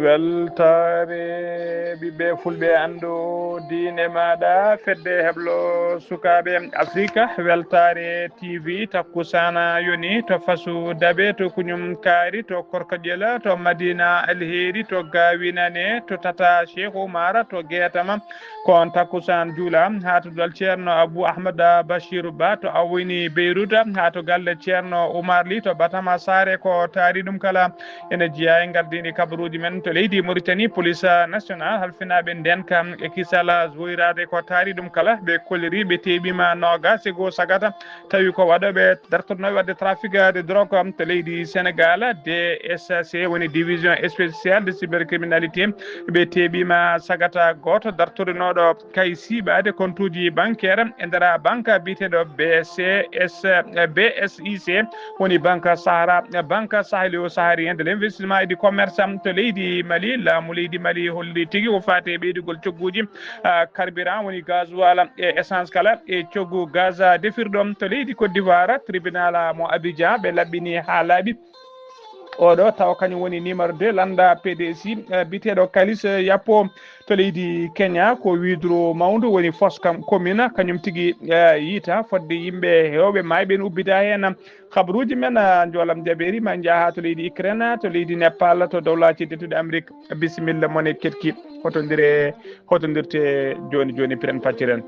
weltare ɓiɓɓe fulɓe andu diine maɗa fedde heblo sukaɓe afrique weltare tv takkusana yoni to fasu daɓe to kuñum kaari to korkoƴela to madina alheri to gawinane to tata cheikh oumara to guetama kon takkusan juula ha to dal ceerno abou ahmad bachirou ba to awoyni beyrouta ha to galle ceerno oumar ly to batama sare ko taari ɗum kala ene jeeya e gardini kabaruji men to leydi Mauritanie police national halfinaɓe ndenka e kisala zoyrade ko taari ɗum kala ɓe kolliri ɓe teɓima nogas e goo sagata tawi ko waɗoɓe dartotonoɓe wadde trafic de drogue to leydi Sénégal DSC woni division spéciale de cybercriminalité ɓe teɓima sagata goto dartorinoɗo kay siɓade compte uji bancaire e ndera banque biteɗo BSIC woni banque sahara banque sahelio saharien de l'investissement et du commerce to leydi Mali laamu leydi Mali holli tigui ko fate ɓeydugol cogguji carburant woni gasoil e essence kala e coggu gaz defirɗom to leydi Côte d'Ivoire tribunal mo Abidjan ɓe laɓɓini ha laaɓi oɗo taw kañum woni numéro 2 landa PDC biteɗo Kalis Yappo to leydi Kenya ko widro mawdu woni Foskam commune kañum tigui yiita fodde yimɓe hewɓe mayɓe ne ubbita hen habaruji men jolam jaɓeri ma jaaha to leydi Ukraine to leydi Nepal to dowlaci dettude Amérique bisimilla mone ketki hotodirte joni joni piren facciren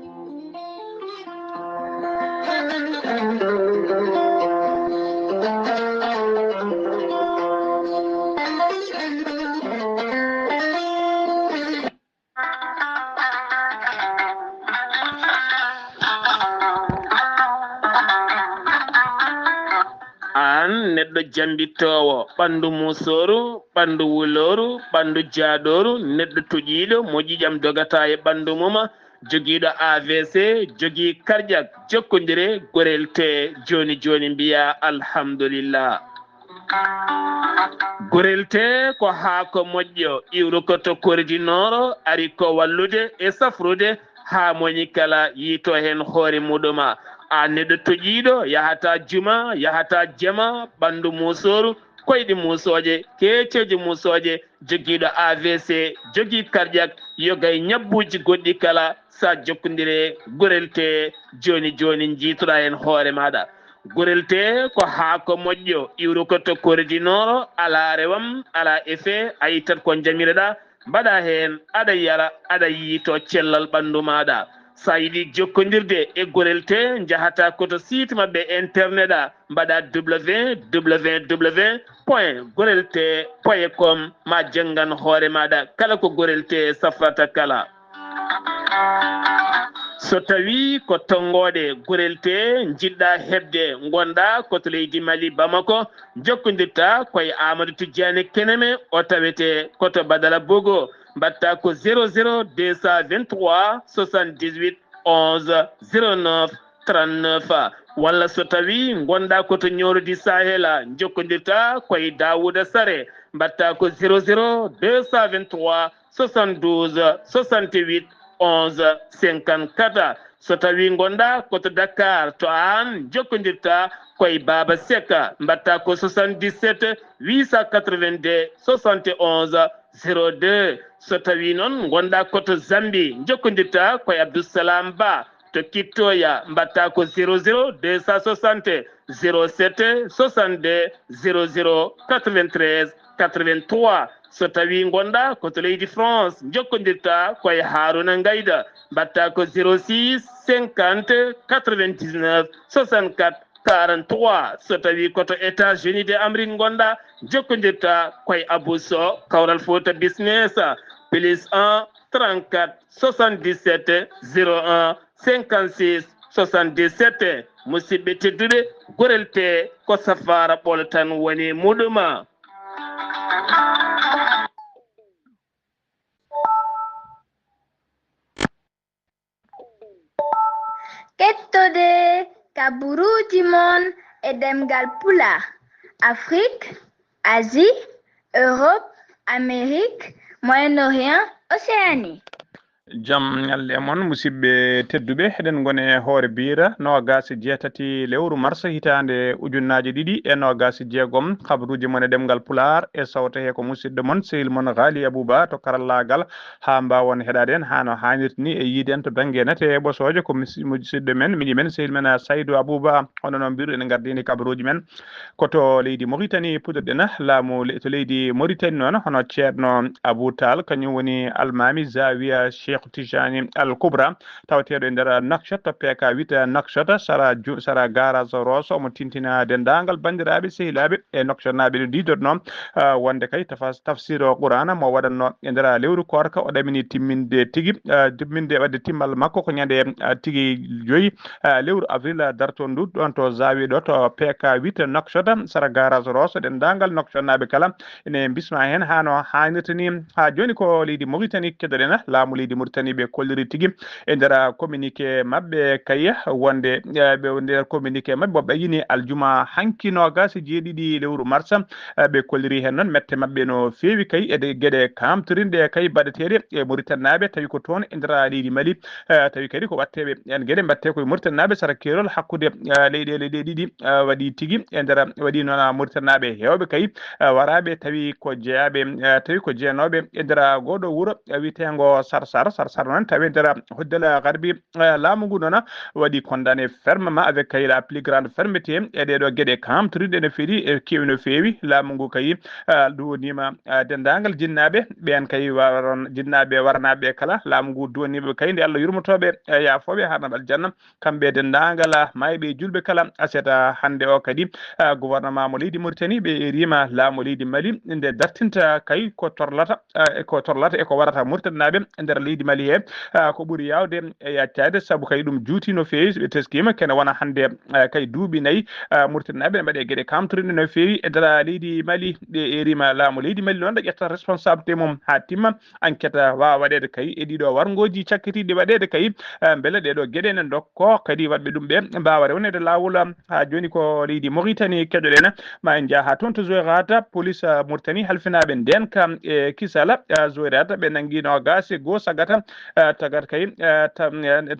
an neɗɗo jambittowo ɓandu musoru ɓandu wuloru ɓandu jaaɗoru neɗɗo toƴiɗo mo ƴiƴam dogata e ɓandu muma joguiɗo AVC jogui cardiaque jokkodire gorel te joni joni mbiya alhamdulillah gorel te ko haako moƴƴo iwru ko to koridinoro ari ko wallude e safrude ha moñi kala yiito hen hoore muɗuma a neɗɗo toƴiɗo yahata juma yahata jama ɓandu musoru koyɗi musoje keceji musoje joguiɗo AVC jogui cardiaque yogay ñabbuji goɗɗi kala sa jokkodire gorel te joni joni jiitoɗa hen hoore maɗa gorel te ko haako moƴƴo iwru ko to koridinoro ala rewam ala effet a yittat ko jamireɗa mbaɗa hen aɗa yara aɗa yiito cellal ɓandu maɗa sa yiɗi jokkodirde e gorel te jahata koto site mabɓe internet a mbaɗa www.gorelte.com ma janggan hoore maɗa kala ko gorel te safrata kala so tawi ko tonggode gorel te jiɗɗa hebde gonɗa koto leydi Mali Bamako jokkodirta koye Amadou Tidiane Keneme o tawete koto Badala Bogo mbatta ko 00 223 78 11 09 39 walla so tawi gonɗa koto ñorodi Sahela jokkodirta koye Dawouda Sare mbatta ko 00 223 72 68 11 54 so tawi gonɗa koto Dakar to an jokkodirta koye Baba Seka mbatta ko 77 882 71 02 so tawi noon gonɗa koto Zambie jokkodirta koye Abdoussalam Ba to Kittoya mbatta ko 00 260 07 62 00 93 83 so tawi gonɗa koto leydi France jokkodirta koye Haruna Ngayda mbatta ko 06 50 99 64 43 so tawi koto États-Unis de Amérique gonɗa jokkodirta koye Abousso Kawral Fouta Business plus 1 34 77 01 56 77 musidɓe tedduɓe gorel te ko safara ɓolo tan woni muɗuma kettode kaburuji mon e demgal pula Afrique, Asie, Europe, Amérique, Moyen-Orient, Océanie. jam ñalle mon musidɓe tedduɓe eɗen gone hoore bira nogas jeetati lewru mars hitande ujunnaje ɗiɗi e nogas jeegom habaruji mon e ɗemgal pular e sawta he ko musidɗo mon sehil mon ghali abouba to karallagal ha mbawon heɗade en hano hannirta ni e yiiden to banggue nete e ɓosoje ko musidɗo men miɗi men sehil men saydou abouba hono noon mbiruɗen gardini kabaruji men koto leydi Mauritanie puɗɗoɗen laamu to leydi Mauritanie noon hono ceerno Abou Tall kañum woni almami zawiya Cheikh Tijani Al Kubra tawateɗo e nder Nouakchott to PK 8 Nouakchott sara garage Rosso omo tintina dendagal bandiraɓe sehilaɓe e Nouakchott naɓe ɗo didorno wonde kay tafsir o Qur'ana mo waɗanno e nder lewru korka o ɗamini timminde tigui timminde wadde timmal makko ko ñande tigui 5 lewru avril darto ndu ɗon to zawi ɗo to PK 8 Nouakchott sara garage Rosso dendagal Nouakchott naɓe kala ene bisma hen hano hannirta ni ha joni ko leydi Mauritanie keɗoɗen laamu leydi Mauritanie ɓe kolliri tigui e nder communiqué mabɓe kay wonde ɓe nder communiqué mabɓe ɓe ɓayini aljuma hanki nogas jeeɗiɗi lewru mars ɓe kolliri hen noon mette mabɓe no fewi kay e gueɗe kamtorinde kay baɗeteɗe e Mauritanie naɓe tawi ko toon e nder leydi Mali tawi kadi ko watteɓe en gueɗe mbatte koye Mauritanie naɓe sara kerol hakkude leyɗele ɗe ɗiɗi waɗi tigui e nder waɗi noon Mauritanie naɓe hewɓe kay waraɓe tawi ko jeeyanoɓe e nder goɗo wuuro wiyetego sarsar noon tawi nder hoddela garbi laamu ngu noon waɗi condamné fermement avec kay la plus grande fermeté e ɗeɗo gueɗe kamtoriɗe no feewi e kewi no feewi laamu ngu kay duwonima dendagal jinnaɓe ɓen kay jinnaɓe waranaɓe kala laamu ngu duwoniɓe kay nde Allah yurmotoɓe yaafoɓe harnam aljanna kamɓe dendagal mayɓe julɓe kala aseta hande o kadi gouvernement mo leydi Mauritanie ɓe erima laamu leydi Mali nde dartinta kay ko torlata e ko warata Mauritanie naɓe e nder leydi Mali he ko ɓuuri yawde e yaccade saabu kay ɗum juuti no fewi ɓe teskima kene wona hande kay duuɓi 4 Mauritanie naɓe ne mbaɗe gueɗe kamtoriɗe no fewi e nder leydi Mali ɓe erima laamu leydi Mali noon ɗo ƴetta responsabilité mum ha timma enquête wawa waɗede kay e ɗiɗo wargoji cakkitiɗi waɗede kay beele ɗeɗo gueɗe ne dokko kadi wadɓe ɗum ɓe mbawa rewnede lawol ha joni ko leydi Mauritanie keɗoɗen ma en jaa ha toon to Zouérate police Mauritanie halfinaɓe ndenka e kisala Zouérate ɓe nanggui nogas e goho sagata tagata kay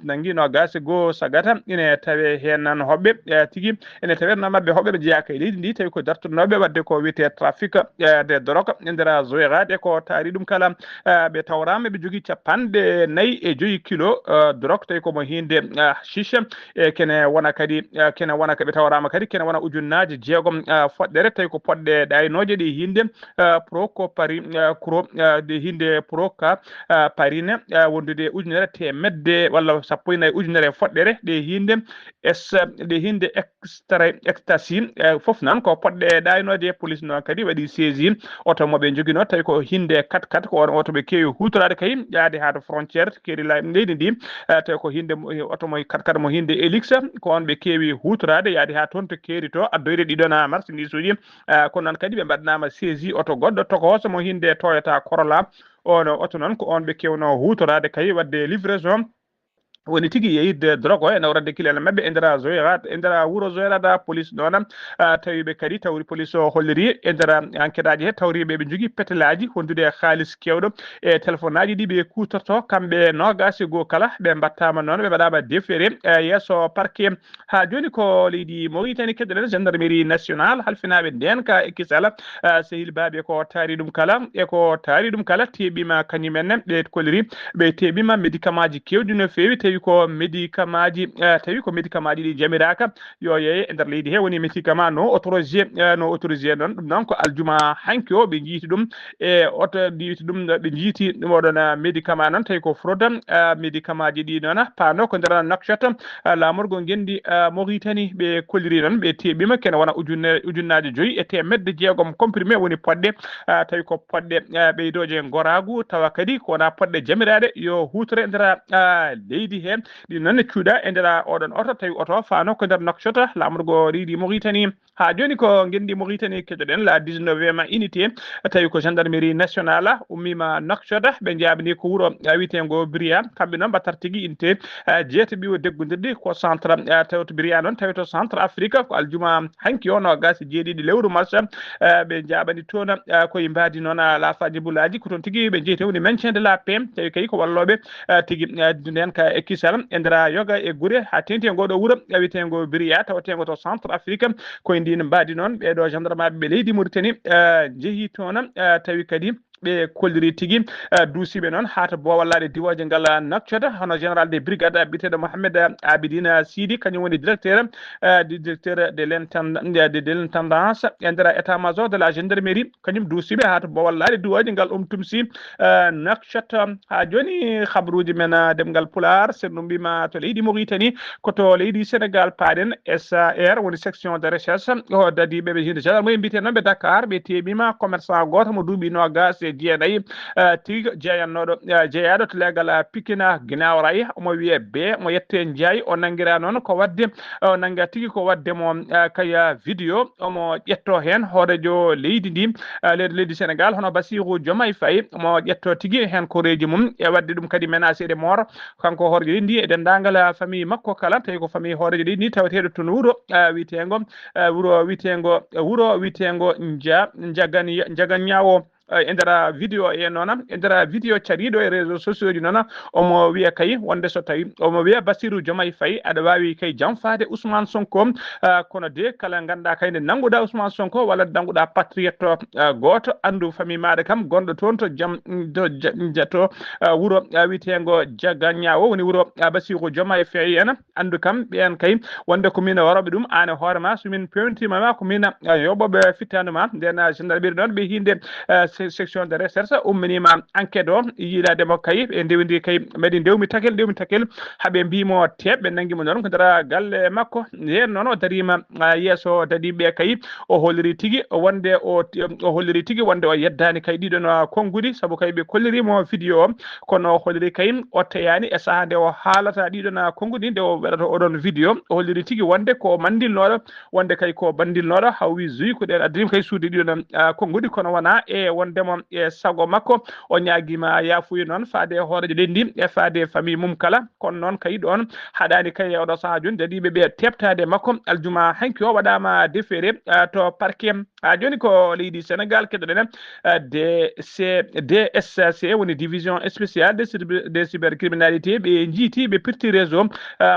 nanggui nogas e goho sagata ine tawe hen nan hoɓɓe tigui ene tawerno mabɓe hoɓɓe ɓe jeeya kay leydi ndi tawi ko dartonoɓe wadde ko wiyete trafic de drogue e nder Zouérate ko taari ɗum kala ɓe tawrama ɓe jogui 45 kilo drogue tawi komo hinde chiche e kene wona kadi ɓe tawrama kadi kene wona ujunnaje jeegom foɗɗere tawi ko poɗɗe ɗaynoje ɗe hinde proco pari cro de hinde proca parine wondude ujunere temedde walla 14 ujunere foɗɗere ɗe hinde ɗe hinde ecstasy foof noon ko poɗɗe ɗaynoje police noon kadi waɗi saisi oto moɓe joguino tawi ko hinde 4x4 ko on oto ɓe kewi hutorade kay yaade ha to frontiére keeri leydi ndi tawi ko hinde oto mo 4x4 mo hinde Elix ko on ɓe kewi hutorade yaade ha toon to keeri to addoyde ɗiɗon marchandise uji kono noon kadi ɓe mbaɗnama saisi oto goɗɗo tokoso mo hinde Toyota Corolla ono oto noon ko on ɓe kewno hutorade kay wadde livraison woni tigui yeyidde drogue o ene waradde kilel mabɓe e nder Zouérate e nder wuuro Zouérate police noon tawiɓe kadi tawri police o holliri e nder enquête aji he tawriɓe ɓe jogui petelaji hondude halis kewɗo e téléphone aji ɗi ɓe kutorto kamɓe nogas e goho kala ɓe mbattama noon ɓe mbaɗama defere yesso parquet ha joni ko leydi Mauritanie keɗoɗen gendarmerie nationale halfinaɓe ndenka e kisala sehil baɓe ko taari ɗum kala teɓima kañumenne ɓe kolliri ɓe teɓima médicament ji kewɗi no fewi tawi ko médicament ji ɗi jamiraka yo yeeye e nder leydi he woni médicament no autorisé noon ɗum noon ko aljuma hanki o ɓe jiiti ɗum e ɓe jiiti ɗum oɗon médicament noon tawi ko fraude médicament ji ɗi noon pano ko nder Nouakchott lamorgo gendi Mauritanie ɓe kolliri noon ɓe teɓima kene wona ujunnaje 5 e temedde jeegom comprimé woni poɗɗe tawi ko poɗɗe ɓeydoje goragu tawa kadi ko wona poɗɗe jamirade yo hutore nder leydi hen ɗi noon cuuɗa e nder oɗon oto tawi oto fano ko nder Nouakchott lamrugo riidi Mauritanie ha joni ko gendi Mauritanie keɗoɗen la 19e unité tawi ko gendarmerie nationale ummima Nouakchott ɓe jabani ko wuuro witengo Biria kamɓe noon mbattar tigui unité jeetaɓiwo deggodirɗi ko centre tawto Biria noon tawi to centre Afrique ko aljuma hanki o no gasi jeeɗiɗi lewru mars ɓe jabani toon koye mbadi noon lafaji bulaji ko toon tigui ɓe jeeti woni maintien de la paix tawi kay ko walloɓe tigui nden ka e kisal e ndera yoga e guure ha tenti e ngoɗo wuuro witengo Biria tawatengo to centre Afrique koye ndin mbadi noon ɓeɗo gendarme ɓe leydi Mauritanie jeehi toon tawi kadi ɓe kolliri tigui duusiɓe noon hata bowallade diwoje ngal Nouakchott hono général des brigades biteɗo Mohamed Abidine Sidi kañum woni directeur de l'intendance e nder état major de la gendarmerie kañum duusiɓe hata bowallade diwoje ngal tumsi Nouakchott ha joni habruji men demgal Pular senno mbima to leydi Mauritanie koto leydi Sénégal paɗen SAR woni section de recherche o dadiɓe ɓe jinde gendarmerie mbite noon ɓe Dakar ɓe teɓima commerçant goto mo duuɓi nogas jeenayyi tigui jeeyannoɗo jeeyaɗo to leggal Pikine Guinaw Rail omo wiye be mo yette Ndiaye o nanguira noon ko wadde o nanguira tigui ko wadde mo kaya vidéo omo ƴetto hen hoorejo leydi ndi leydi Sénégal hono Bassirou Diomaye Faye mo ƴetto tigui hen koreji mum e wadde ɗum kadi menacé de mort kanko hoorejo leydi ndi e dendagal famille makko kala tawi ko famille hoorejo leydi ndi taweteɗo toon wuuro witengo Jagan Ñawo e nder vidéo e noon e nder vidéo cariɗo e réseaux sociaux ji noon omo wiya kay wonde so tawi omo wiya Bassirou Diomaye Faye aɗa wawi kay janfade Ousmane Sonko kono de kala ganduɗa kay nde nangguɗa Ousmane Sonko walla nangguɗa patriote goto andu famille maɗa kam gonɗo toon to to wuuro witengo Jagañawo woni wuuro Bassirou Diomaye Faye en andu kam ɓen kay wonde ko min waroɓe ɗum an e hoorema somin pewnitimama ko min yoɓoɓe fittanduma nden gendarmerie noon ɓe hinde section de recherche umminima enquête o yiilademo kay ɓe ndewdi kay mbeɗe ndewmi takel haaɓe mbimo teɓɓe nanguimo noon ko nder galle makko nden noon o darima yeeso dadiɓe kay o holliri tigui wonde o holliri tigui wonde o yeddani kay ɗiɗon konngudi saabu kay ɓe kollirimo vidéo o kono o holliri kay o teyani e saaha nde o haalata ɗiɗon konngudi nde o waɗata oɗon vidéo o holliri tigui wonde ko mandilnoɗo wonde kay ko bandilnoɗo hawwi juy ko ɗen addirima kay suude ɗiɗon konngudi kono wona e wondemo e sago makko o ñaguima yafuya noon faade hoorejo leydi e faade famille mum kala kono noon kay ɗon haɗani kay oɗo saaha joni dadiɓe ɓe tebtade makko aljuma hanki o waɗama déféré to parquet ha joni ko leydi Sénégal keɗoɗen DSC woni division spéciale des cybercriminalité ɓe jiiti ɓe pirti réseau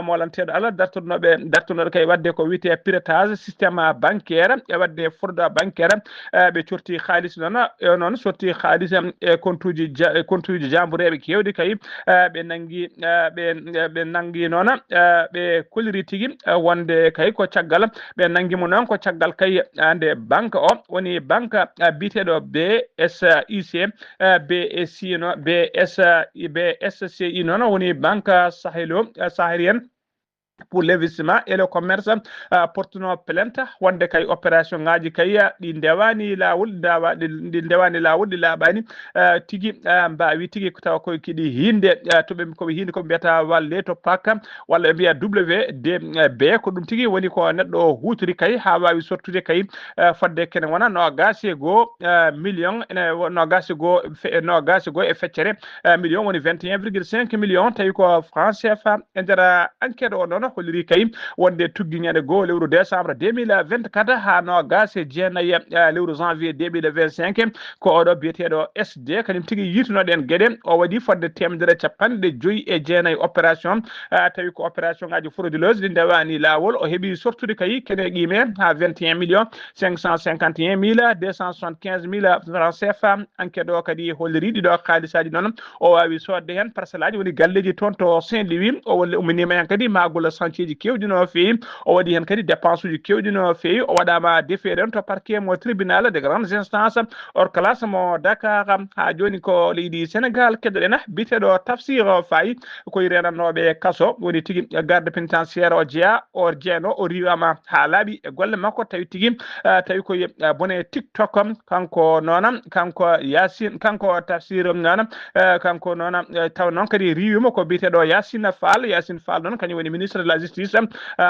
molanteɗo Allah dartonoɗo kay wadde ko wiyete piratage systéme bancaire e wadde fraude bancaire ɓe corti haalis noon sotti haalis e compte uji jambureɓe kewɗi kay ɓe nangi noon ɓe kolliri tigui wonde kay ko caggal ɓe nanguimo noon ko caggal kay ande banque o woni banque biteɗo BSIC BSCI noon woni banque sahelienne pour l'investissement et le commerce portuno plainte wonde kay opération ngaji kay ɗi ndewani lawol ɗi ndewani lawol ɗi laaɓani tigui mbawi tigui taw koye kiɗi hinde koɓe hinde koɓe mbiyata walle to pakka walla ɓe mbiya WDB ko ɗum tigui woni ko neɗɗo o hutori kay ha wawi sortude kay fodde kene wona nogas e goho million nogas e goho e feccere million woni 21,5 million tawi ko franc CFA e nder enquête o noon holliri kay wonde tugguiñade goho lewru décembre 2024 ha nogas e jeenayyi lewru janvier 2025 ko oɗo biyeteɗo SD kañum tigui yitunoɗen gueɗe o waɗi fodde 159 opération tawi ko opération ngaji frauduleuse ɗi ndewani lawol o heeɓi sortude kay kene qime ha 21 millions 551 mille 275 mille francs CFA enquête o kadi holliri ɗiɗo haalisaji noon o wawi sodde hen parcelle aji woni galleji toon to Saint-Louis o wolle umminima hen kadi magol chantier ji kewɗi no feewi o waɗi hen kadi dépense uji kewɗi no feewi o waɗama déféré to parquet mo tribunal de grande instance or classe mo Dakar ha joni ko leydi Sénégal keddoɗen biteɗo Tafsir Faye koye renanoɓe kaso woni tigui garde pénitentiaire o jeeya o jeeyno o riwama ha laaɓi e golle makko tawi tigui tawi koye bone TikTok kanko noona kanko Yassine kanko Tafsir noona kanko noona taw noon kadi riwima ko biteɗo Yassine Fall noon kañum woni ministre de la justice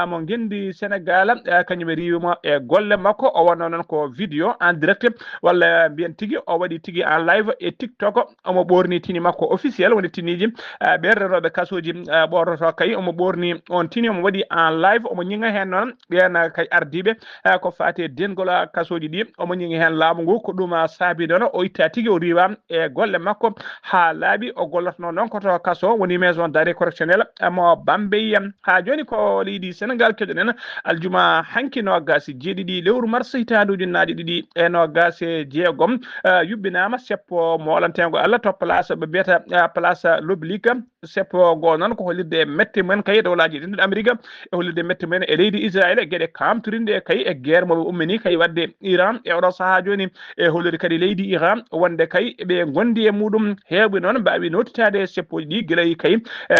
mo gendi Sénégal kañum riwima e golle makko o wonno noon ko vidéo en direct walla mbiyen tigui o waɗi tigui en live e TikTok omo ɓorni tini makko officiel woni tiniji ɓerretoɓe kasoji ɓornoto kay omo ɓorni on tini omo waɗi en live omo ñinga hen noon ɓen kay ardiɓe ko fati dengol kasoji ɗi omo ñingi hen laamu ngu ko ɗum saabi noon o itta tigui o riwa e golle makko ha laaɓi o gollotno noon koto kaso woni maison d'arrêt correctionnel mo Bambey ha joni ko leydi Sénégal keɗoɗen aljuma hanki nogas jeeɗiɗi lewru mars hitande ujunnaje ɗiɗi e nogas jeegom yubbinama seppo molantego Allah to place ɓe mbiyata place l'Obélisque seppo go noon ko hollirde mette mumen kay dowlaji ɗinɗo Amérique e hollirde mette mumen e leydi Israël gueɗe kamtorinde kay e guerre moɓe ummini kay wadde Iran e oɗo saaha joni e hollirde kadi leydi Iran wonde kay ɓe gondi e muɗum heewɓe noon mbawi notitade seppoji ɗi guilayi kay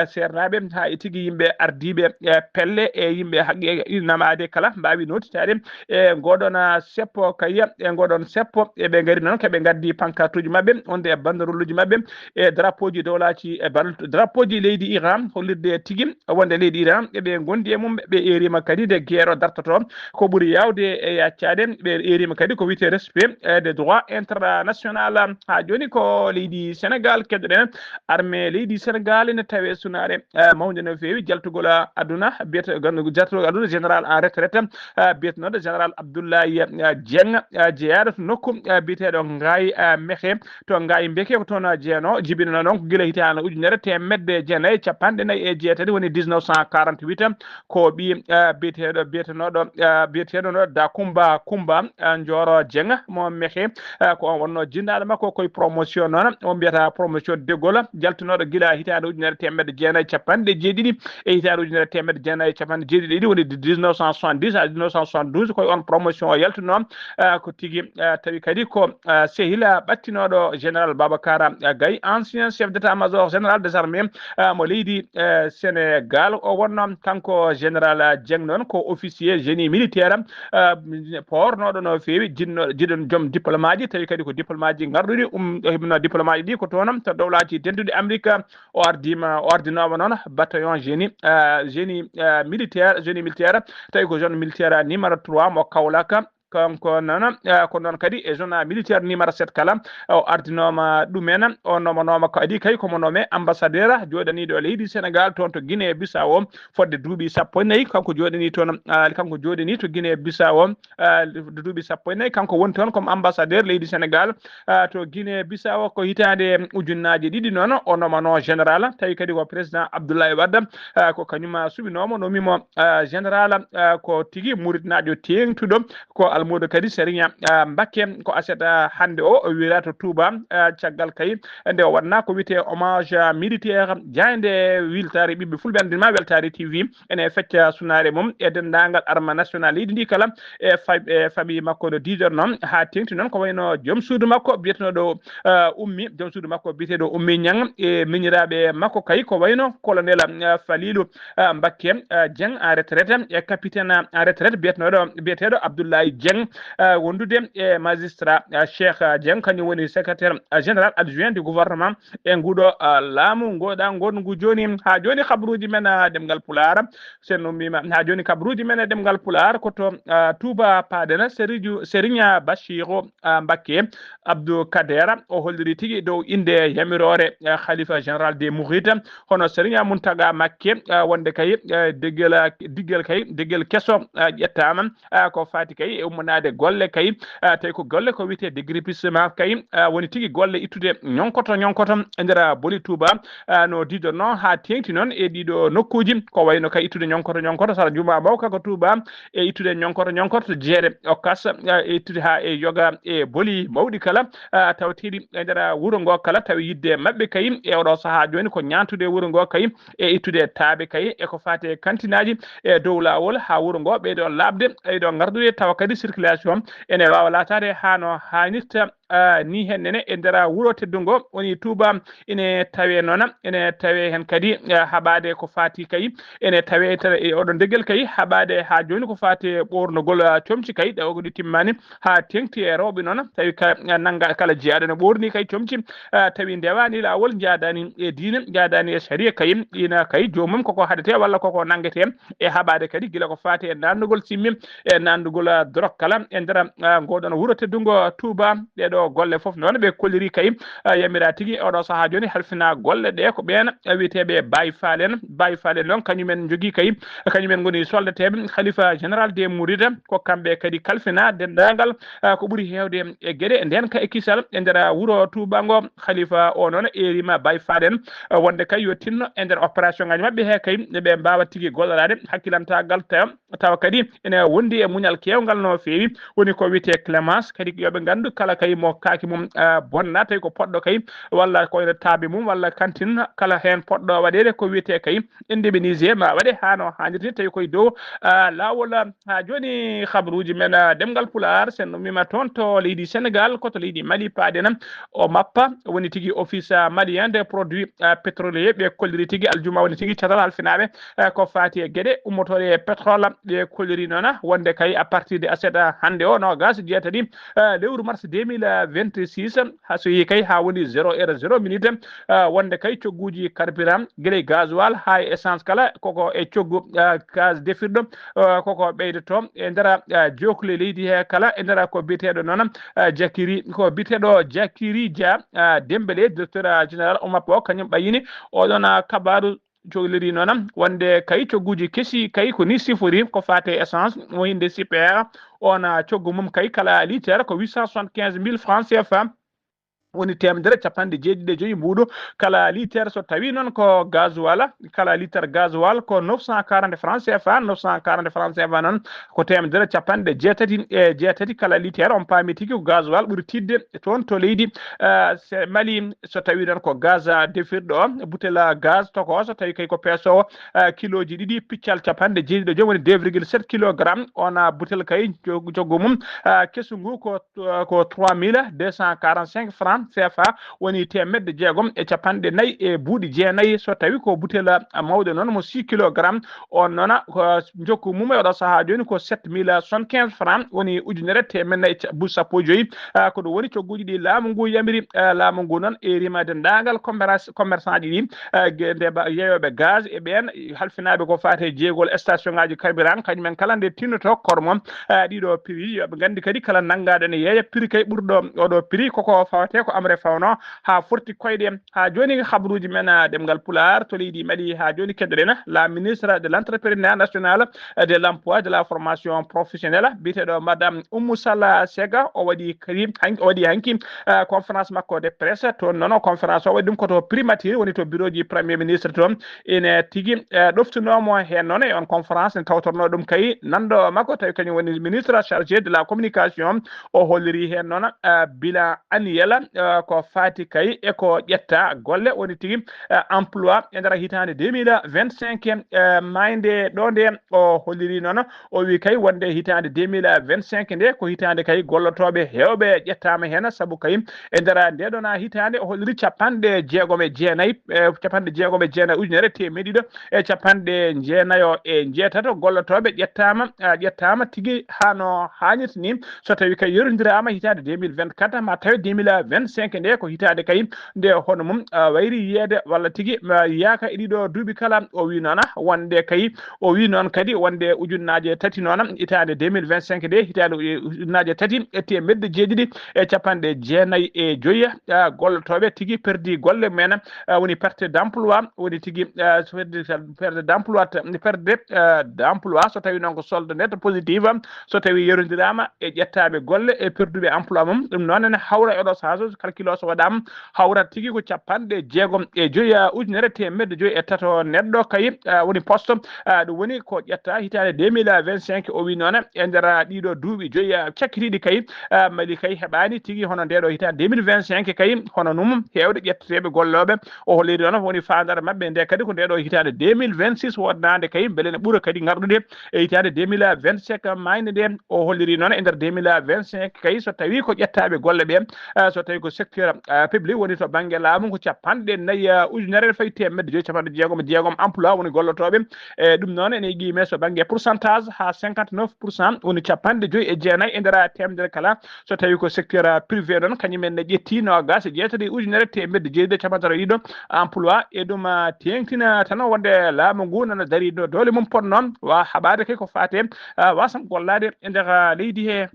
sernaɓe ha e tigui yimɓe ardiɓe pelle e yimɓe haqqe namade kala mbawi notitade e goɗon seppo kay e goɗon seppo eɓe gaari noon keɓe gaddi pancarte uji mabɓe onde e banderole mabɓe e drapeau ji dowlaci e drapeau ji leydi Iran hollirde tigui wonde leydi Iran eɓe gondi e mum ɓe erima kadi de guerre o dartoto ko ɓuuri yawde e yaccade ɓe erima kadi ko wiyete respect des droits international ha joni ko leydi Sénégal keddoɗen armée leydi Sénégal ne tawe sunare mawde no fewi jaltugol aduna biyete jaltugol aduna général en retraite biyetenoɗo général Abdoulaye Dieng jeeyaɗo to nokku biyeteɗo Ngaye Mékhé to Ngaye Mbeke ko toon jeeyano jibinano noon ko guila hitande ujunere temedde jeenayyi capanɗe nayyi e jeetati woni 1948 ko ɓi biyeteɗo no Dacoumba Ndioro Dieng mo Mékhé ko on wonno jinnaɗo makko koye promotion noon on mbiyata promotion déggol jaltunoɗo guila hitande ujunere temedde jeenayyi capanɗe jeeɗiɗi e hitande ujunere temedde jeenayyi capanɗe jeeɗiɗi ɗiɗi woni 1970 à 1972 koye on promotion o yaltuno ko tigui tawi kadi ko sehila ɓattinoɗo général Babacar Gaye ancien chef d'état major général des armées mo leydi Sénégal o wonno kanko général Dieng noon ko officier génie militaire pornoɗo no fewi jiɗon joom diplôme ji tawi kadi ko diplôme ji garɗuɗi hebno diplôme ji ɗi ko toon to dowlaji tedduɗi Amérique o ardinoma noon bataillon génie militaire tawi ko zone militaire numéro 3 mo Kaolack kanko noon ko noon kadi e zone militaire numéro 7 kala o ardinoma ɗumen o nomanoma ko adi kay komo nome ambassadeur joɗaniɗo leydi Sénégal toon to Guinée Bissau fodde duuɓi sappo e nayyi kanko joɗani toon kanko joɗani to Guinée Bissau duuɓi sappo e nayyi kanko woni toon comme ambassadeur leydi Sénégal to Guinée Bissau ko hitande ujunnaje ɗiɗi noon o nomano général tawi kadi ko président Abdoulaye Wade ko kañum suɓinoma nomimo général ko tigui muridnajo tengtuɗo ko almudo kadi Serigne Mbacké ko aseta hande o wira to Touba caggal kay nde o waɗna ko wiyete hommage militaire jayde wiltare ɓiɓɓe fulɓe andinma Weltare TV ene fecca sunare mum e dendagal arme national leydi ndi kala e famille makko no 10 heures noon ha tengti noon ko wayno joom suudu makko biyetenoɗo ummi joom suudu makko biyeteɗo Ummi Niang e miñiraɓe makko kay ko wayno colonel Falilou Mbacké Dieng en retraite e capitaine en retraite biyeteɗo Abdoulaye Dieng wondude e magistrat Cheikh Dieng kañum woni secrétaire général adjoint du gouvernement e nguɗo laamu goɗa gongu joni ha joni kabruji men demgal Pulaar sen ummima ha joni kabruji men demgal Pulaar koto Touba Padena Serigne Bachirou Mbacké Abdou Kader o holliri tigui dow inde yamirore khalifa général des Mourides hono Serigne Mountaga Mbacké wonde kay diggel kesso ƴettama ko fati kay wonade golle kay tawi ko golle ko wiite déguerpissement kay woni tigi golle ittude ñonkoto e nder boli Touba no dido non ha tengti non e ɗiɗo nokkuji ko wayno kay ittude ñonkoto sara juma mawka ko Touba e ittude ñonkoto jeere okkas e ittude ha e yoga e boli mawɗi kala tawtiɗi e nder wuro ngo kala tawi yidde mabɓe kay e oɗo saaha joni ko ñantude wuro ngo kay e ittude taaɓe kay e ko fate kantinaji e dow lawol ha wuro ngo ɓeydo labde ɓeydo gardude tawa kadi circulation ene wawa latade hano hannirta ni hennene e nder wuro teddungo woni Touba ene tawe noon ene tawe hen kadi haɓade ko fati kay ene tawe e oɗon deguel kay haɓade ha joni ko fati ɓornogol comci kay ɗawgodi timmani ha tengti e rewɓe noon tawi ka nanga kala jeyaɗo ne ɓorni kay comci tawi ndewani lawol jadani e diine jadani e sharia kay ina kay jomum koko haɗete walla koko nangete e haɓade kadi gila ko fati e nandugol simmi e nandugol drok kala e nder ngoɗon wuro teddungo Touba ɗeɗo golle foof noon ɓe kolliri kay yamira tigui oɗo saaha joni halfina golle ɗe ko ɓen wiyeteɓe Baye Fallen noon kañumen jogui kay kañumen goni soldateɓe khalifa général des mourides ko kamɓe kadi kalfina dendagal ko ɓuuri hewde e gueɗe nden ka e kisal e nder wuro Touba ngo khalifa o noon erima Baye Fallen wonde kay yo tinno e nder opération ngaji mabɓe he kay ɓe mbawa tigui gollorade hakkilantagal tawa kadi ene wondi e muñal kewgal no fewi woni ko wiyete clémence kadi yoɓe gandu kala kay mo kaki mum bonna tawi ko poɗɗo kay walla koyno taabi mum walla kantine kala hen poɗɗo waɗede ko wiyete kay indemnisé ma waɗe hano hannirde tawi koye dow lawol ha joni habaruji men demgal Pulaar sen mima toon to leydi Sénégal koto leydi Mali paaɗena o mappa woni tigui office malien des produits pétrolier ɓe kolliri tigui aljuma woni tigui catal halfinaɓe ko fati e gueɗe ummotore pétrole ɓe kolliri noon wonde kay à partir de aset hande o no gas jeetati lewru mars 2026 ha so yi kay ha woni 0h00 wonde kay cogguji carburant gueɗe gasoil ha e essence kala koko e coggu gaz defirɗo koko ɓeydoto e nder jokle leydi he kala e nder ko biteɗo noon Jakiri Dia Dembélé directeur général o mappa o kañum ɓayini oɗon kabaru cohliri noon wonde kay cogguji keesi kay ko ni sifori ko fate essence mo inde super on coggu mum kay kala litre ko 875 000 francs CFA woni temedere capanɗe jeeɗiɗi joyi mbuɗo kala litre so tawi noon ko gasoil kala litre gasoil ko 940 francs CFA 940 francs CFA noon ko temedere capanɗe jeetati kala litre on paami tigui ko gasoil ɓuuri tidde toon to leydi Mali so tawi noon ko gaz defirɗo o boutel gaz toko so tawi kay ko peesowo kiloji ɗiɗi piccal capanɗe jeeɗiɗi joyi woni 2,7 kilogramme on boutel kay joggo mum kesu ngu ko 3245 francs CFA woni temedde jeegom e capanɗe nayyi e buuɗi jeenayyi so tawi ko boutel mawɗo noon mo 6 kilogramme on noon ko jokku mum e oɗo saaha joni ko 7075 francs woni ujunere temedde buuɗi sappo e joyyi ko ɗum woni cogguji ɗi laamu ngu yamiri laamu ngu noon erima dendagal commerçant ji ɗi yeeyoɓe gaz e ɓen halfinaɓe ko fate jeegol station ngaji carburant kañumen kala nde tinnoto kormon ɗiɗo prix yoɓe gandi kadi kala naggaɗo ne yeeya prix kay ɓurɗo oɗo prix koko fawate ko amre fawno ha forti koyɗe ha joni habaruji men demgal Pulaar to leydi Mali ha joni keddoɗen la ministre de l'entrepreneuriat national de l'emploi de la formation professionnelle biteɗo madame Oumou Salla Sega o waɗi hanki conférence makko de presse toon noon conférence o waɗi ɗum koto primature woni to bureau ji premier ministre toon ene tigui ɗoftunomo hen noon e on conférence ne tawtorno ɗum kay nanɗo makko tawi kañum woni ministre chargé de la communication o holliri hen noon bilan annuel ko fati kay eko ƴetta golle woni tigui emploi e nder hitande 2025 mayde ɗo nde o holliri noon o wi kay wonde hitande 2025 nde ko hitande kay gollotoɓe hewɓe ƴettama hen saabu kay e nder ndeɗon hitande o holliri capanɗe jeegom e jeenayyi ujunere temedɗiɗi e capanɗe jeenayo e jeetato gollotoɓe ƴettama tigui hano hannirta ni so tawi kay yerodirama hitande 2024 ma tawi 2025 2025 nde ko hitade kay nde hono mum wayri yede walla tigi yaaka e ɗiɗo duuɓi kala o wi noona wonde kay o wi noon kadi wonde ujunnaje tati noona hitande 2025 nde hitande ujunnaje tati e temedde jeeɗiɗi e capanɗe jeenayyi e joyyi gollotoɓe tigi perdi golle mumen woni perte d' emploi woni tigi perde d' emploi perde d' emploi so tawi noon ko solde net positive so tawi yerodirama e ƴettaɓe golle e perduɓe emploi mum ɗum noon ene hawra oɗo saaha calcul o so waɗama hawrat tigi ko capanɗe jeegom e joyyi ujunere temedde joyyi e tato neɗɗo kay woni poste ɗum woni ko ƴetta hitande 2025 o wi noon e nder ɗiɗo duuɓi joyyi cakkitiɗi kay mali kay heɓani tigi hono ndeɗo hitande 2025 kay hono num hewde ƴetteteɓe golloɓe o holliri noon woni fandare mabɓe nde kadi ko ndeɗo hitande 2026 wodnade kay beele ne ɓuura kadi garɗude e hitande 2025 mayde nde o holliri noon e nder 2025 kay so tawi ko ƴettaɓe golle ɓe so tawi ko secteur public woni to banggue laamu ko capanɗe nayyi ujunere fayi temedde joyyi capanɗe jeegom e jeegom emploi woni gollotoɓe e ɗum noon ene qime so banggue pourcentage ha 59% woni capanɗe joyyi e jeenayyi e nder temedere kala so tawi ko secteur privé noon kañumen ne ƴetti nogas e jeetati ujunere temedde jeeɗiɗi capantati ɗiɗo emploi e ɗum tengtina tan wonde laamu ngu nana dari doole mum pot noon wa haɓade kay ko fate wasam gollade e nder leydi he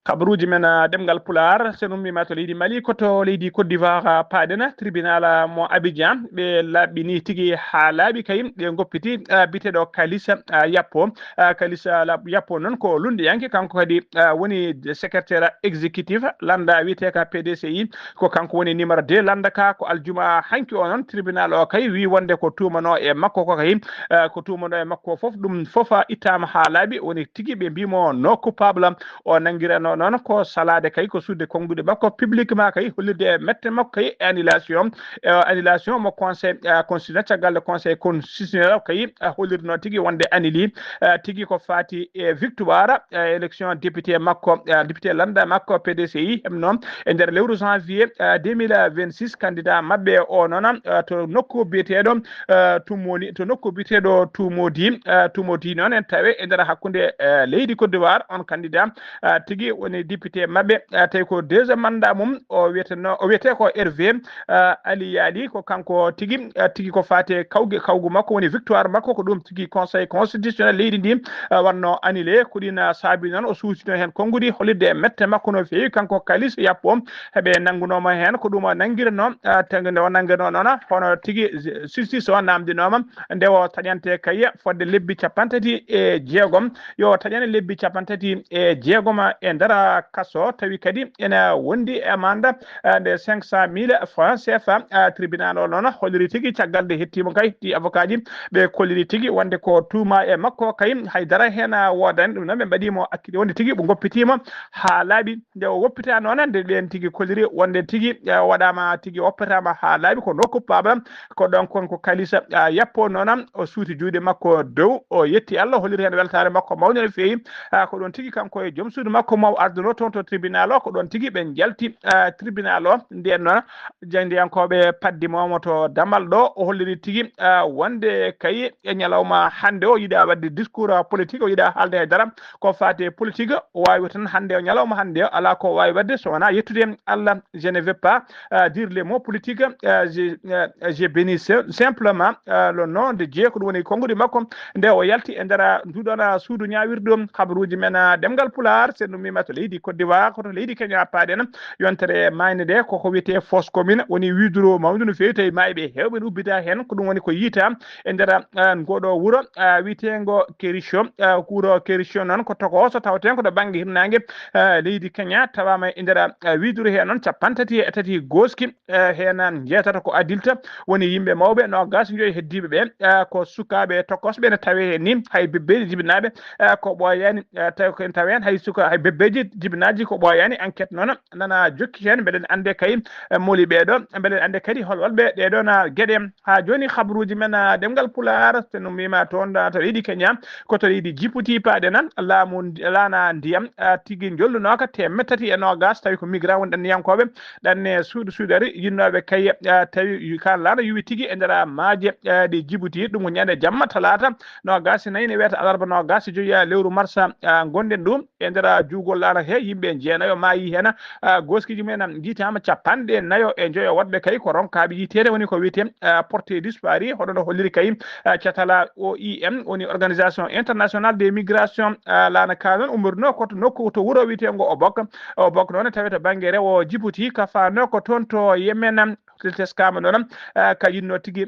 kabaruji men demgal pular sen ummima to leydi Mali koto leydi Côte d'Ivoire paaɗen tribunal mo Abidjan ɓe laaɓini tigui ha laaɓi kay ɓe goppiti biteɗo Kalisa Yappo Kalisa Yappo noon ko lundiyanke kanko kadi woni secrétaire exécutif landa wiyete ka PDCI ko kanko woni numéro 2 landa ka ko aljuma hanki o noon tribunal o kay wi wonde ko tumano e makko ko kay ko tumano e makko foof ɗum foof ittama ha laaɓi woni tigui ɓe mbimo no coupable o nanguirano noon ko salade kay ko sudde kongude makko publiquement kay hollirde mette makko kay annulation mo conseil constitutionnel caggal conseil constitutionnel kay hollirno tigui wonde annuli tigui ko fati e victoire élection député makko député landa makko PDCI hem noon e nder lewru janvier 2026 candidat mabɓe o noon to nokku biyeteɗo tumoni to nokku biyeteɗo tumodi noon en tawe e nder hakkude leydi Côte d'Ivoire on candidat tigui woni député mabɓe tawi ko deuxiéme mandat mum o wiyete ko Hervé Ali Yali ko kanko tigui ko fate kawgu makko woni victoire makko ko ɗum tigui conseil constitutionnel leydi ndi wanno annulé ko ɗin saabi noon o suusino hen konngudi hollirde mette makko no fewi kanko Kalisa Yappo heɓe nanggunomo hen ko ɗum o nanguirno nde o nanguirno noon hono tigui justice o namdinoma nde o taƴante kay fodde lebbi capantati e jeegom yo taƴane lebbi capantati e jeegom e nder kaso tawi kadi ene wondi amande de 500.000 francs CFA tribunal o noon holliri tigui caggal de hettima kay ɗi avocat ji ɓe kolliri tigui wonde ko tuuma e makko kay haydara hen wodani ɗum noon ɓe mbaɗimo akkide wonde tigui ɓe goppitima ha laaɓi nde o woppita noon nde ɓen tigui kolliri wonde tigui waɗama tigui woppatama ha laaɓi ko no coupable ko ɗon konko Kalisa Yappo noon o suuti juuɗe makko dow o yetti Allah holliri hen weltare makko mawde no fewi ko ɗon tigui kanko e joom suudu makko maw arduno toon to tribunal o ko ɗon tigui ɓe jalti tribunal o nden noon jandiyankoɓe paddimomo to damal ɗo o holliri tigui wonde kay e ñalawma hande o yiiɗa wadde discours politique o yiiɗa haalde haydara ko fate politique o wawi tan hande o ñalawma hande o ala ko wawi wadde so wona yettude Allah je ne veux pas dire les mots politiques j'ai béni simplement le nom de Dieu ko ɗum woni kongude makko nde o yalti e nder nduɗon suudu ñawirɗum habaruji men demgal pular sen ɗumima to leydi Côte d'Ivoire koto leydi Kenya paaɗen yontere mayne nde koko wiyete fosse commune woni widuro mawdu no fewi tawi maayiɓe hewɓe ne ubbita hen ko ɗum woni ko yiita e nder ngoɗo wuuro wiyetego Kericho wuuro Kericho noon ko tokoso tawten ko to banggue hirnangue leydi Kenya tawama e nder widuro he noon capantati e tati goski hen jeetata ko adulte woni yimɓe mawɓe nogas joyi heddiɓe ɓe ko sukaɓe tokosɓe ne tawe hen ni hay bebbeji jibinaɓe ko ɓoyani tawi ko tawi hen hay bebbeji jibinaji ko ɓoyani enquête noon nana jokki hen mbeɗen ande kay moli ɓeɗo mbeɗen ande kadi holwalɓe ɗeɗon gueɗe ha joni habaruji men demgal pular so numima toon to leydi Kenya koto leydi Djibouti paaɗen laamu lana ndiyam tigui jollunoka temet tati e nogas tawi ko migrant woni ɗanniyankoɓe ɗanne suudari yinnoɓe kay tawi kan lana yuwi tigui e nder maaje ɗe Djibouti ɗum ko ñande jamma talata nogas nayyi ne wiyata alarba nogas joyi lewru mars gonɗen ɗum e nder jugol ala he yimɓe jeenayo maayi hen goskiji men jiitama capanɗe nayo e joyo woɗɓe kay ko ronkaɓe yitede woni ko wiyete porté disparu hoɗo no holliri kay catala OIM woni organisation internationale des migrations laana ka noon ummorno koto nokku to wuuro wiyetengo o bokk noon tawi to banggue rewo Djibouti ka fano ko toon to Yemen teskama noon ka yinno tigui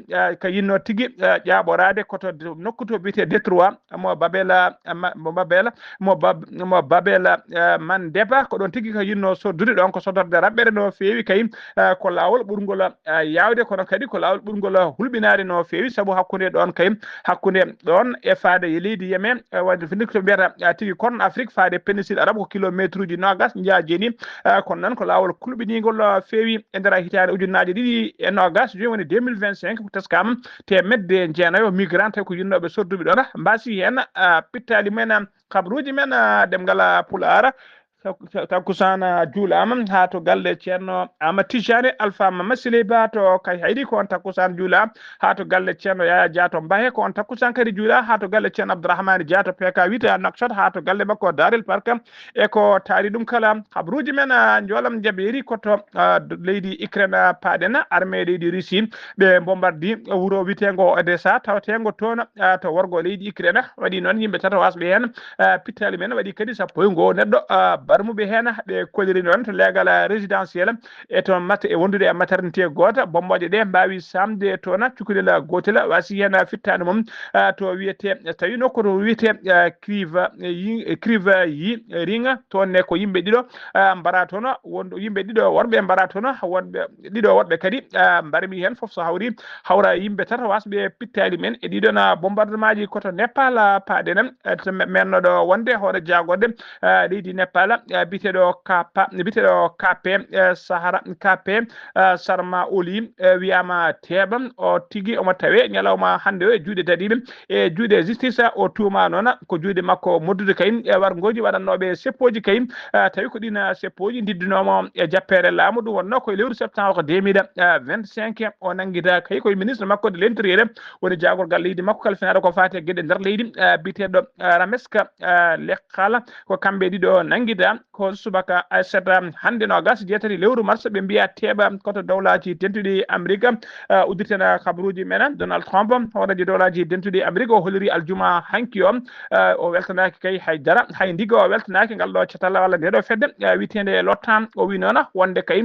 ƴaɓorade koto nokku to biyete Detroit mo Babel Mandeba ko ɗon tigui ka yinno soddude ɗon ko sodorde raɓɓere no fewi kay ko lawol ɓurgol yawde kono kadi ko lawol ɓurgol hulɓinade no fewi saabu hakkude ɗon e faade leydi Yemen wadde findi to mbiyata tigui Corne Afrique faade péninsule arabe ko kilométre uji nogas jaajeni kono noon ko lawol kulɓinigol fewi e nder hitande ujunnaje ɗiɗi e nogas joni woni 2025 ko teskama temedde jeenayo migrant tawi ko yinnoɓe sodduɓe ɗon mbasi hen pittali men kabruji men demgal Pulaar takkusana juulama ha to galle ceerno Amadou Tijani Alpha Mama Sileyba to kay haydi ko on takkusan juula ha to galle ceerno Yaya Dia to Mbahe ko on takkusan kadi juula ha to galle ceerno Abdourahmane Dia to PK 8 Nouakchott ha to galle makko Darel Park e ko taari ɗum kala habruji men jolam jaɓeri koto leydi Ukraine paaɗen armée leydi Russie ɓe bombardi wuro witengo Odessa tawatengo toon to worgo leydi Ukraine waɗi noon yimɓe tata wasɓe hen pittali men waɗi kadi sappo e go neɗɗo barmuɓe hen ɓe koliri noon to legal résidentiel e to matta e wondude e maternité goto bomboje ɗe mbawi samde toon cukalel gotel wasi hen fittade mum to wiyete tawi nokku to wiyete crive yi ringa toonne ko yimɓe ɗiɗo mbara toon wonɗo yimɓe ɗiɗo worɓe mbara toon wonɓe ɗiɗo woɗɓe kadi mbarmi hen foof so hawra yimɓe tata wasɓe pittali men e ɗiɗon bombardement ji koto Népal paaɗen mennoɗo wonde hoore jagode leydi Népal biteɗo KP Sahara KP Sarma Oli wiyama teɓa o tigui omo tawe ñalawma hande o e juuɗe dadiɓe e juuɗe justice o tuuma noon ko juuɗe makko moddude kayim e wargoji waɗannoɓe seppoji kayim tawi ko ɗin seppoji diddinomo e jappere laamu ɗum wonno koye lewru septembre ko 2025 o nanguita kay koye ministre makko de l'intérieur woni jagorgal leydi makko kalfinaɗo ko fate gueɗe nder leydi biteɗo Rameska Lekkala ko kamɓe ɗiɗo nanguida ko subaka aysata hande no gas jeetati lewru mars ɓe mbiya teeɓa koto dowlaji dentuɗi Amérique uddirtena kabaruji men Donald Trump horeji dowlaji dentuɗi Amérique o holliri aljuma hanki o weltanaki kay haydara hay ndiga o weltanaki ngal ɗo catalla walla ndeɗo fedde witende lottan o wi noon wonde kay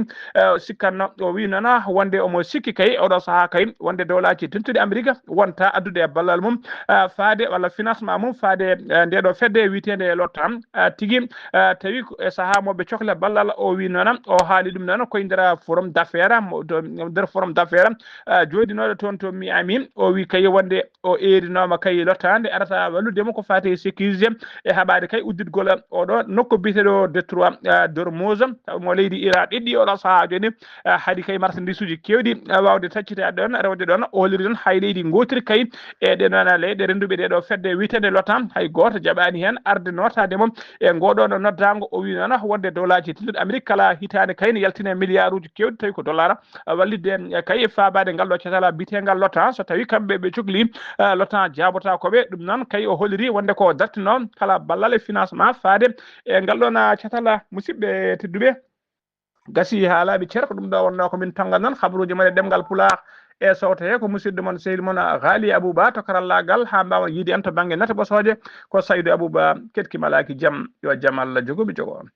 sikkanno o wi noon wonde omo sikki kay oɗo saaha kay wonde dowlaji dentuɗi Amérique wonta addude e ballal mum faade walla financement mum faade ndeɗo fedde witende lottan tigui tawi e saaha moɓe cohla ballal o wi noon o haali ɗum noon koye nder forum d'affaires nder forum d'affaires joɗinoɗo toon to Miami o wi kay wonde o erinoma kay lottade arata walludemo ko fate sécurisé e haɓade kay udditgol oɗo nokku biteɗo Detroit Dormuz mo leydi Iran ɗiɗɗi oɗo saaha joni haadi kay marchandise uji kewɗi wawde taccitade ɗon rewde ɗon o holliri ɗon hay leydi gotiri kay e ɗenon leyɗe renduɓe ɗeɗo fedde witede lottan hay goto jaɓani hen arde notade mum e ngoɗon noddago o wi noon wonde dowlaji tilluɗe Amérique kala hitande kay ne yaltine milliard uji kewɗi tawi ko dollar wallidde kay fabade ngal ɗo catala bitegal lottan so tawi kamɓe ɓe cohli lottan jabota koɓe ɗum noon kay o holliri wonde ko dartino kala ballal e financement faade e ngal ɗon catala musidɓe tedduɓe gasi ha laaɓi ceer ko ɗum ɗo wonno komin tongal noon habaruji men e ɗemgal Pulaar e sawto he ko musidɗo mon sehil mon Ghali Abouba to karallagal ha mbawa yiide en to banggue nata ɓosoje ko Saydou Abouba ketkimalaki jaam yo jaam Allah jogomi jogo on